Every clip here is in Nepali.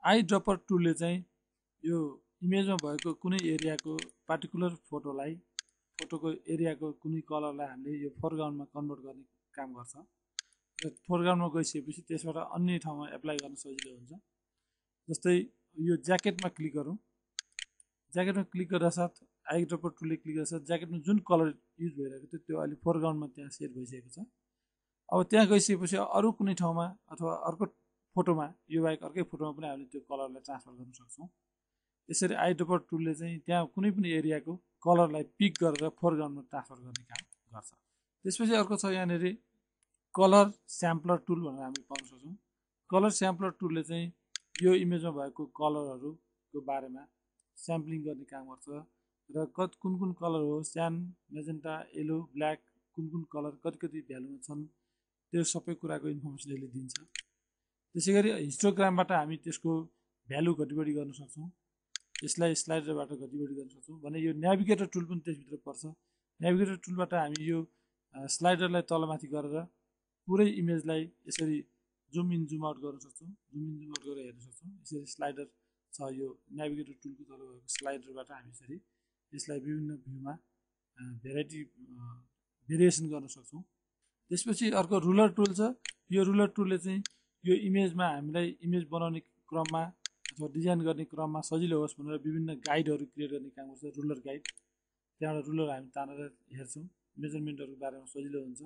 आई ड्रपर टुलले चाहिँ यो इमेजमा भएको कुनै एरियाको पार्टिकुलर फोटोको एरियाको कुनै कलरलाई हामीले यो फोरग्राउन्डमा कन्भर्ट गर्ने काम गर्छ र फोरग्राउन्डमा गइसकेपछि त्यसबाट अन्य ठाउँमा एप्लाई गर्न सजिलो हुन्छ। जस्तै यो ज्याकेटमा क्लिक गरौँ, ज्याकेटमा क्लिक गर्दा साथ आई ड्रपर टुलले क्लिक गर्दा साथ ज्याकेटमा जुन कलर युज भइरहेको थियो त्यो अहिले फोरग्राउन्डमा त्यहाँ सेट भइसकेको छ। अब त्यहाँ गइसकेपछि अरू कुनै ठाउँमा अथवा अर्को फोटोमा यो बाहेक अर्कै फोटोमा पनि हामीले त्यो कलरलाई ट्रान्सफर गर्न सक्छौँ। यसरी आई ड्रपर टुलले चाहिँ त्यहाँ कुनै पनि एरियाको कलरलाई पिक गरेर फोरग्राउन्डमा ट्रान्सफर गर्ने काम गर्छ। त्यसपछि अर्को छ यहाँनिर कलर स्याम्पलर टुल भनेर हामी पाउन सक्छौँ। कलर स्याम्पलर टुलले चाहिँ यो इमेजमा भएको कलरहरूको बारेमा स्याम्पलिङ गर्ने काम गर्छ र कुन कुन कलर हो, स्यान, मेजेन्टा, येलो, ब्ल्याक, कुन कुन कलर कति भ्यालुमा छन् त्यो सबै कुराको इन्फर्मेसन यसले दिन्छ। त्यसै गरी हिस्टोग्रामबाट हामी त्यसको भ्यालु घटिबढी गर्न सक्छौँ, यसलाई स्लाइडरबाट घटिबढी गर्न सक्छौँ भने यो नेभिगेटर टुल पनि त्यसभित्र पर्छ। नेभिगेटर टुलबाट हामी यो स्लाइडरलाई तलमाथि गरेर पुरै इमेजलाई यसरी जुम इन जुम आउट गर्न सक्छौँ, जुम इन जुम आउट गरेर हेर्न सक्छौँ। यसरी स्लाइडर छ, यो नेभिगेटर टुलको तल भएको स्लाइडरबाट हामी यसरी यसलाई विभिन्न भ्यूमा भेरिएसन गर्न सक्छौँ। त्यसपछि अर्को रुलर टुल छ। यो रुलर टुलले चाहिँ यो इमेजमा हामीलाई इमेज बनाउने क्रममा अथवा डिजाइन गर्ने क्रममा सजिलो होस् भनेर विभिन्न गाइडहरू क्रिएट गर्ने काम गर्छ। रुलर गाइड, त्यहाँबाट रुलर हामी तानेर हेर्छौँ, मेजरमेन्टहरूको बारेमा सजिलो हुन्छ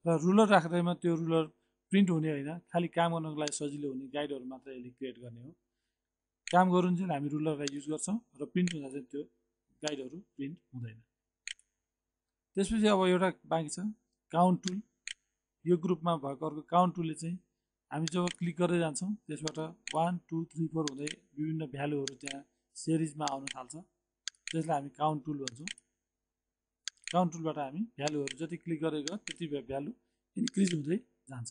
र रुलर राख्दैमा त्यो रुलर प्रिन्ट हुने होइन, खालि काम गर्नको लागि सजिलो हुने गाइडहरू मात्र यसले क्रिएट गर्ने हो। काम गरुन्जेल हामी रुलरलाई युज गर्छौँ र प्रिन्ट हुँदा चाहिँ त्यो गाइडहरू प्रिन्ट हुँदैन। त्यसपछि अब एउटा बाँकी छ काउन्ट टुल। यो ग्रुपमा भएको अर्को काउन्ट टुलले चाहिँ हामी जब क्लिक गर्दै जान्छौँ त्यसबाट 1 2 3 4 हुँदै विभिन्न भ्यालुहरू त्यहाँ सिरिजमा आउन थाल्छ। त्यसलाई हामी काउन्ट टुल भन्छौँ। काउन्ट टुलबाट हामी भ्यालुहरू जति क्लिक गरेको त्यति भ्यालु इन्क्रिज हुँदै जान्छ।